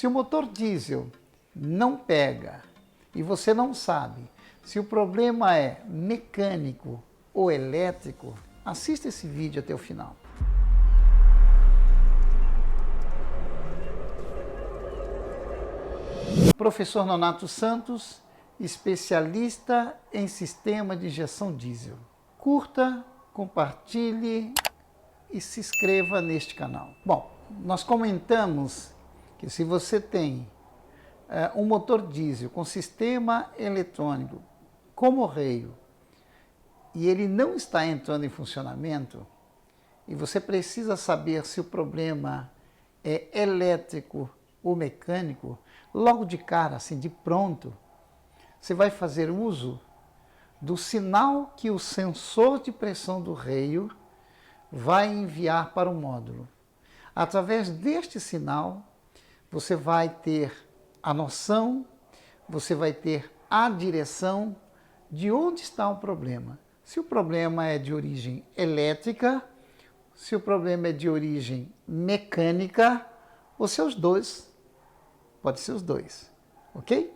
Se o motor diesel não pega e você não sabe se o problema é mecânico ou elétrico, assista esse vídeo até o final. Professor Nonato Santos, especialista em sistema de injeção diesel. Curta, compartilhe e se inscreva neste canal. Bom, nós comentamos que se você tem um motor diesel com sistema eletrônico como Reio e ele não está entrando em funcionamento e você precisa saber se o problema é elétrico ou mecânico, logo de cara, assim, de pronto, você vai fazer uso do sinal que o sensor de pressão do Reio vai enviar para o módulo. Através deste sinal, você vai ter a noção, você vai ter a direção de onde está o problema. Se o problema é de origem elétrica, se o problema é de origem mecânica, ou se os dois, pode ser os dois, ok?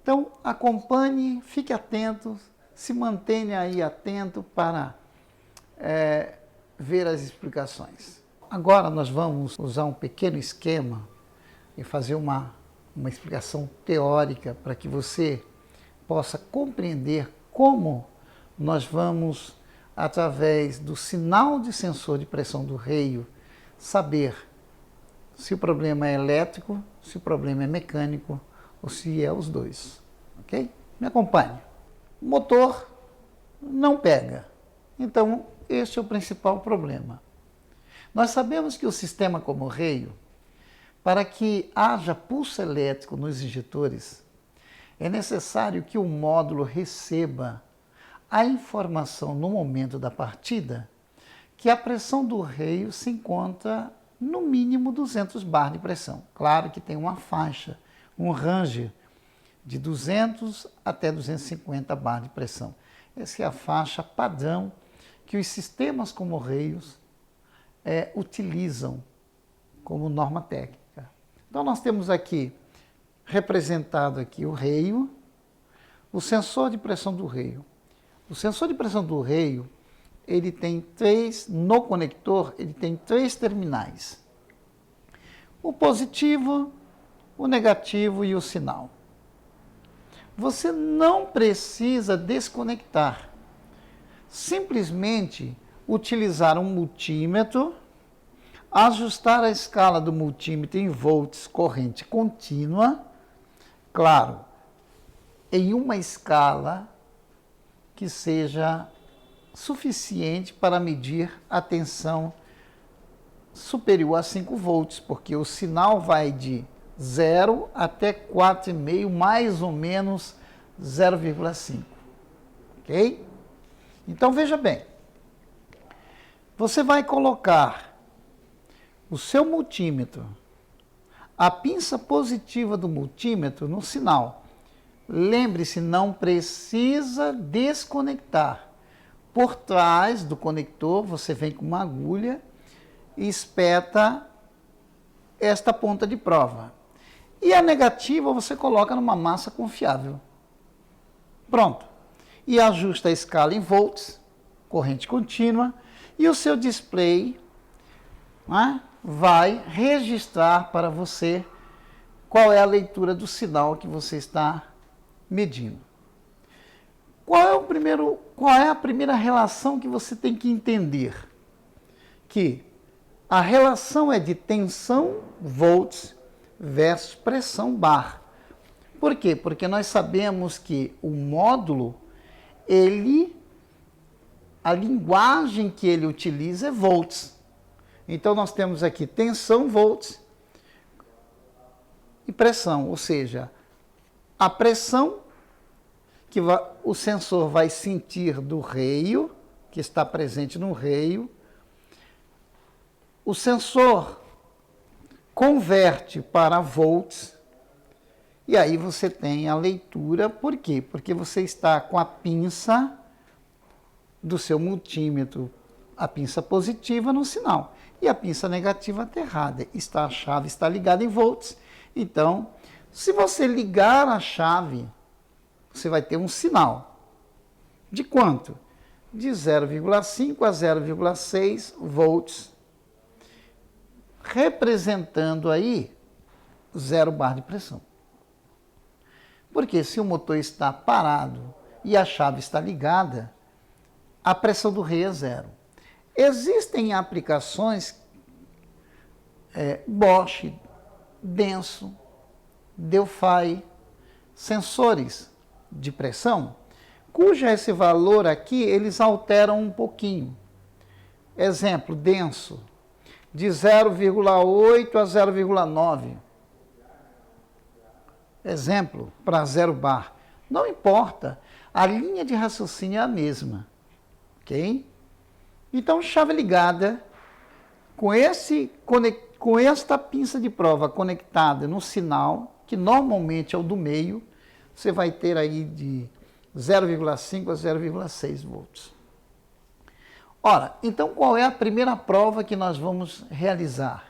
Então, acompanhe, fique atento, se mantenha aí atento para ver as explicações. Agora nós vamos usar um pequeno esquema e fazer uma explicação teórica para que você possa compreender como nós vamos, através do sinal de sensor de pressão do Reio, saber se o problema é elétrico, se o problema é mecânico ou se é os dois, ok? Me acompanhe. O motor não pega, então este é o principal problema. Nós sabemos que o sistema como Reio, para que haja pulso elétrico nos injetores, é necessário que o módulo receba a informação no momento da partida que a pressão do Reio se encontra no mínimo 200 bar de pressão. Claro que tem uma faixa, um range de 200 até 250 bar de pressão. Essa é a faixa padrão que os sistemas como Reios utilizam como norma técnica. Então nós temos aqui representado aqui o Reio, o sensor de pressão do Reio. O sensor de pressão do Reio, ele tem no conector, ele tem 3 terminais. O positivo, o negativo e o sinal. Você não precisa desconectar. Simplesmente utilizar um multímetro, ajustar a escala do multímetro em volts corrente contínua, claro, em uma escala que seja suficiente para medir a tensão superior a 5 volts, porque o sinal vai de 0 até 4,5, mais ou menos 0,5, ok? Então veja bem, você vai colocar o seu multímetro, a pinça positiva do multímetro no sinal. Lembre-se, não precisa desconectar. Por trás do conector, você vem com uma agulha e espeta esta ponta de prova. E a negativa você coloca numa massa confiável. Pronto. E ajusta a escala em volts, corrente contínua, e o seu display vai registrar para você qual é a leitura do sinal que você está medindo. Qual é a primeira relação que você tem que entender? Que a relação é de tensão, volts, versus pressão, bar. Por quê? Porque nós sabemos que o módulo, a linguagem que ele utiliza é volts. Então nós temos aqui tensão, volts e pressão, ou seja, a pressão que o sensor vai sentir do Reio, que está presente no Reio. O sensor converte para volts e aí você tem a leitura. Por quê? Porque você está com a pinça do seu multímetro, a pinça positiva no sinal e a pinça negativa aterrada. A chave está ligada em volts Então, se você ligar a chave, você vai ter um sinal. De quanto? De 0,5 a 0,6 volts, representando aí 0 bar de pressão. Porque se o motor está parado e a chave está ligada, a pressão do rei é 0. Existem aplicações Bosch, Denso, Delphi, sensores de pressão, cuja esse valor aqui eles alteram um pouquinho. Exemplo, Denso, de 0,8 a 0,9. Exemplo, para 0 bar. Não importa, a linha de raciocínio é a mesma. Ok? Então, chave ligada, com esta pinça de prova conectada no sinal, que normalmente é o do meio, você vai ter aí de 0,5 a 0,6 volts. Ora, então qual é a primeira prova que nós vamos realizar?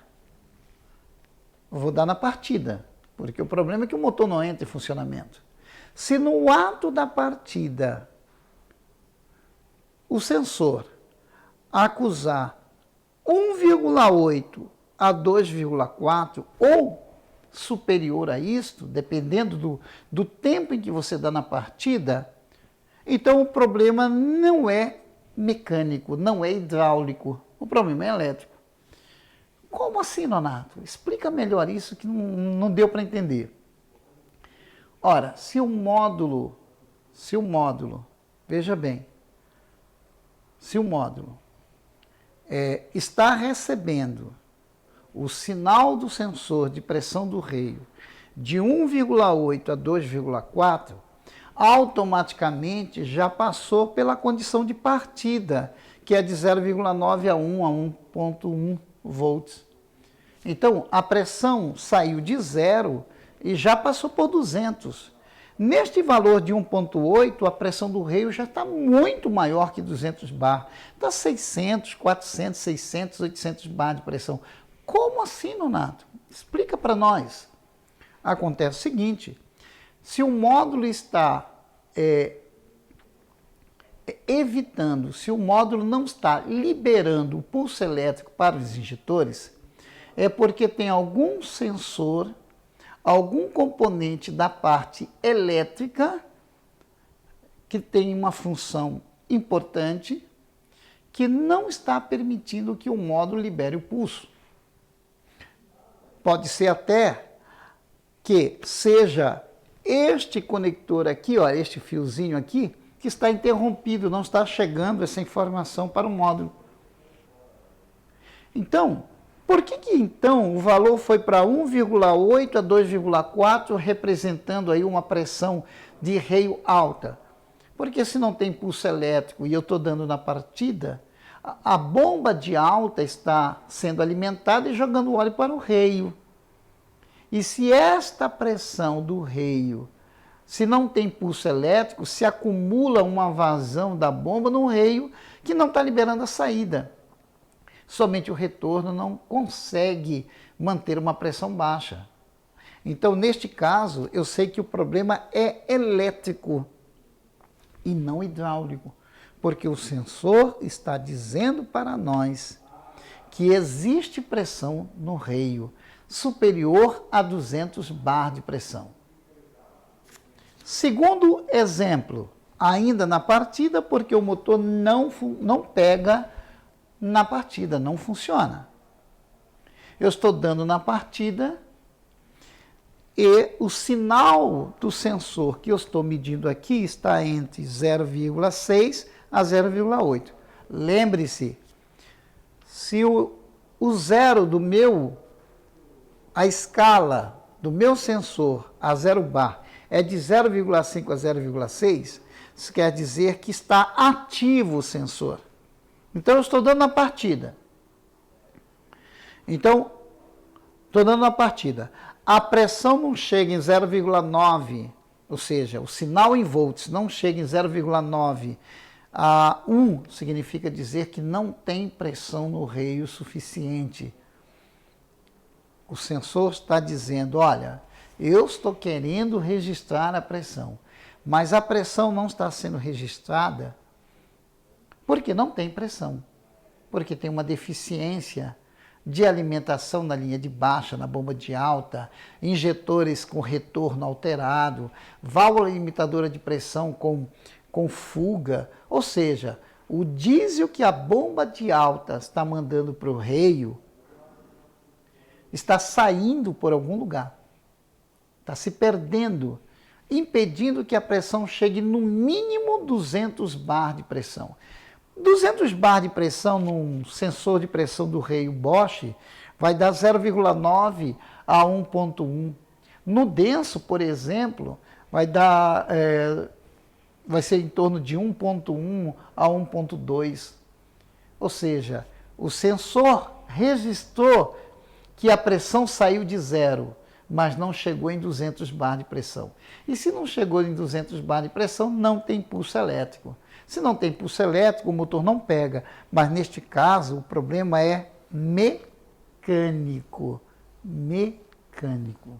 Eu vou dar na partida, porque o problema é que o motor não entra em funcionamento. Se no ato da partida o sensor acusar 1,8 a 2,4 ou superior a isto, dependendo do tempo em que você dá na partida, então o problema não é mecânico, não é hidráulico, o problema é elétrico. Como assim, Nonato? Explica melhor isso que não deu para entender. Ora, se o módulo, veja bem, se o módulo está recebendo o sinal do sensor de pressão do reio de 1,8 a 2,4, automaticamente já passou pela condição de partida, que é de 0,9 a 1 a 1,1 volts. Então, a pressão saiu de 0 e já passou por 200. Neste valor de 1,8, a pressão do reio já está muito maior que 200 bar. Está 600, 400, 600, 800 bar de pressão. Como assim, Nonato? Explica para nós. Acontece o seguinte, se o módulo está evitando, se o módulo não está liberando o pulso elétrico para os injetores, é porque tem algum sensor, algum componente da parte elétrica que tem uma função importante que não está permitindo que o módulo libere o pulso. Pode ser até que seja este conector aqui, ó, este fiozinho aqui, que está interrompido, não está chegando essa informação para o módulo. Então, por que então o valor foi para 1,8 a 2,4, representando aí uma pressão de reio alta? Porque se não tem pulso elétrico e eu estou dando na partida, a bomba de alta está sendo alimentada e jogando óleo para o reio. E se esta pressão do reio, se não tem pulso elétrico, se acumula uma vazão da bomba no reio que não está liberando a saída. Somente o retorno não consegue manter uma pressão baixa. Então, neste caso, eu sei que o problema é elétrico e não hidráulico, porque o sensor está dizendo para nós que existe pressão no reio superior a 200 bar de pressão. Segundo exemplo, ainda na partida, porque o motor não pega na partida, não funciona. Eu estou dando na partida e o sinal do sensor que eu estou medindo aqui está entre 0,6 a 0,8. Lembre-se, se o zero a escala do meu sensor a 0 bar é de 0,5 a 0,6, isso quer dizer que está ativo o sensor. Então, eu estou dando na partida. Então, estou dando na partida. A pressão não chega em 0,9, ou seja, o sinal em volts não chega em 0,9 a 1, significa dizer que não tem pressão no reio suficiente. O sensor está dizendo, olha, eu estou querendo registrar a pressão, mas a pressão não está sendo registrada porque não tem pressão, porque tem uma deficiência de alimentação na linha de baixa, na bomba de alta, injetores com retorno alterado, válvula limitadora de pressão com fuga, ou seja, o diesel que a bomba de alta está mandando para o reio está saindo por algum lugar, está se perdendo, impedindo que a pressão chegue no mínimo 200 bar de pressão. 200 bar de pressão num sensor de pressão do reio Bosch vai dar 0,9 a 1,1. No denso, por exemplo, vai ser em torno de 1,1 a 1,2. Ou seja, o sensor registrou que a pressão saiu de 0, mas não chegou em 200 bar de pressão. E se não chegou em 200 bar de pressão, não tem pulso elétrico. Se não tem pulso elétrico, o motor não pega. Mas neste caso, o problema é mecânico. Mecânico.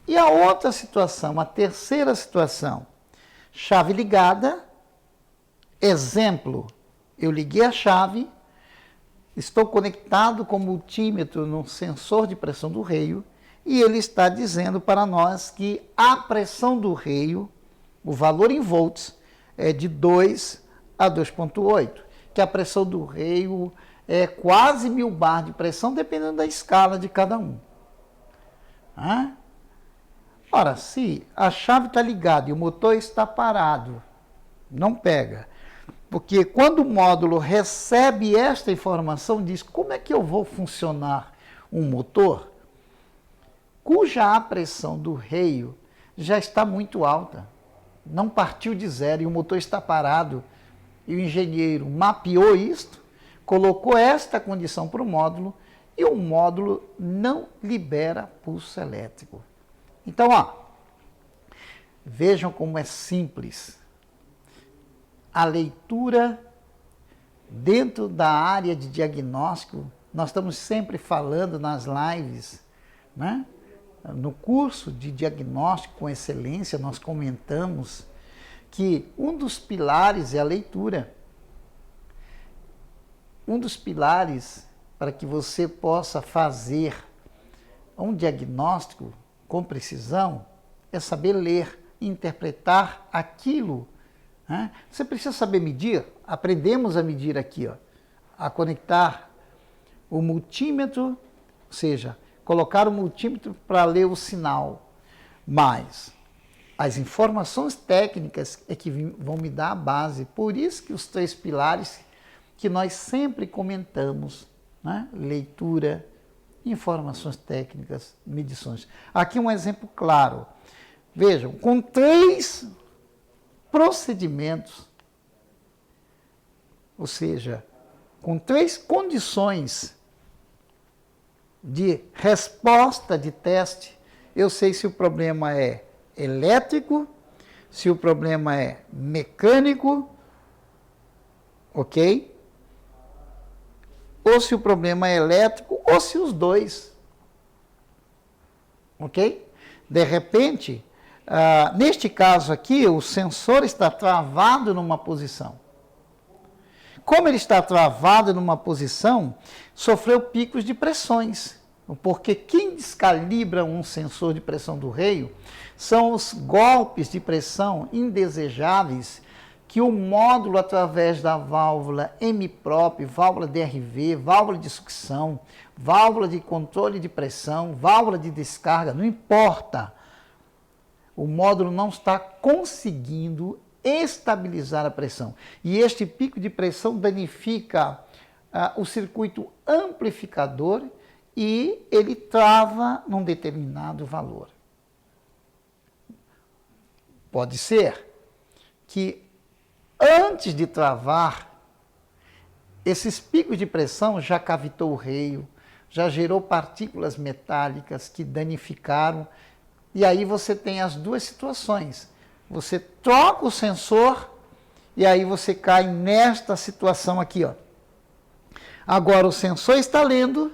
E a outra situação, a terceira situação, chave ligada, exemplo, eu liguei a chave, estou conectado com o multímetro no sensor de pressão do reio e ele está dizendo para nós que a pressão do reio, o valor em volts, é de 2 a 2,8, que a pressão do reio é quase 1000 bar de pressão, dependendo da escala de cada um. Ora, se a chave está ligada e o motor está parado, não pega. Porque quando o módulo recebe esta informação, diz como é que eu vou funcionar um motor cuja a pressão do reio já está muito alta. Não partiu de zero e o motor está parado. E o engenheiro mapeou isto, colocou esta condição para o módulo e o módulo não libera pulso elétrico. Então, vejam como é simples. A leitura dentro da área de diagnóstico, nós estamos sempre falando nas lives, né? No curso de diagnóstico com excelência, nós comentamos que um dos pilares é a leitura. Um dos pilares para que você possa fazer um diagnóstico com precisão é saber ler, interpretar aquilo. Né? Você precisa saber medir. Aprendemos a medir aqui, a conectar o multímetro, ou seja, colocar o multímetro para ler o sinal. Mas as informações técnicas é que vão me dar a base. Por isso que os 3 pilares que nós sempre comentamos, né? Leitura, informações técnicas, medições. Aqui um exemplo claro. Vejam, com 3 procedimentos, ou seja, com 3 condições de resposta de teste, eu sei se o problema é elétrico, se o problema é mecânico, ok? Ou se o problema é elétrico, ou se os dois, ok? De repente, neste caso aqui, o sensor está travado numa posição. Como ele está travado numa posição, sofreu picos de pressões, porque quem descalibra um sensor de pressão do reio são os golpes de pressão indesejáveis que o módulo, através da válvula MPROP, válvula DRV, válvula de sucção, válvula de controle de pressão, válvula de descarga, não importa, o módulo não está conseguindo estabilizar a pressão. E este pico de pressão danifica o circuito amplificador e ele trava num determinado valor. Pode ser que antes de travar, esses picos de pressão já cavitou o reio, já gerou partículas metálicas que danificaram, e aí você tem as duas situações. Você troca o sensor e aí você cai nesta situação aqui, ó. Agora o sensor está lendo,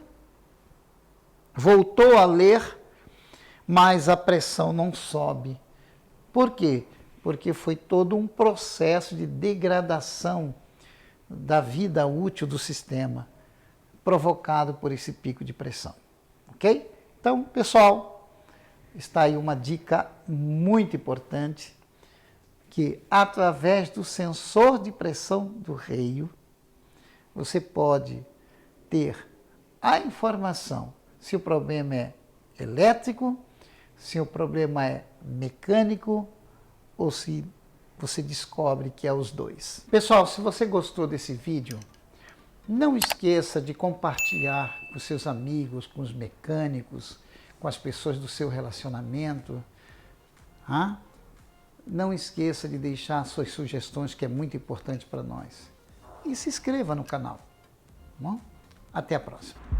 voltou a ler, mas a pressão não sobe. Por quê? Porque foi todo um processo de degradação da vida útil do sistema, provocado por esse pico de pressão. Ok? Então, pessoal, está aí uma dica muito importante, que através do sensor de pressão do reio, você pode ter a informação se o problema é elétrico, se o problema é mecânico ou se você descobre que é os dois. Pessoal, se você gostou desse vídeo, não esqueça de compartilhar com seus amigos, com os mecânicos, com as pessoas do seu relacionamento. Não esqueça de deixar suas sugestões, que é muito importante para nós. E se inscreva no canal. Bom? Até a próxima.